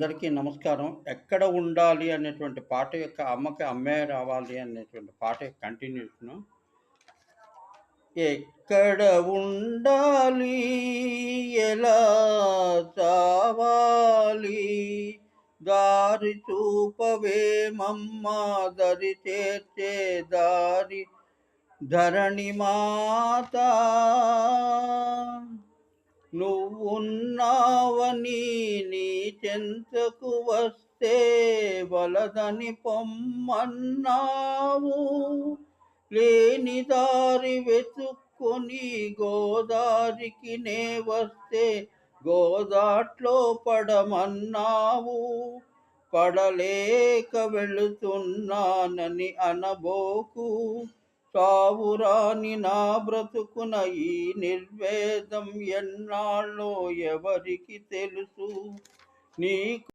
అందరికీ నమస్కారం. 'ఎక్కడ ఉండాలి' అనేటువంటి పాట యొక్క 'అమ్మకి అమ్మే రావాలి' అనేటువంటి పాట యొక్క కంటిన్యూషను. ఎక్కడ ఉండాలి, ఎలా చావాలి, దారి చూపవేమమ్మా, దరి చేర్చే దారి ధరణి మాత. నువ్వున్నావని నీ చెంతకు వస్తే వలదని పొమ్మన్నావు. లేని దారి వెతుక్కొని గోదారికి నే వస్తే గోదాట్లో పడమన్నావు. పడలేక వెళుతున్నానని అనబోకు. సావురాని నా బ్రతుకున ఈ నిర్వేదం ఎన్నాళ్ళో ఎవరికి తెలుసు. నీకు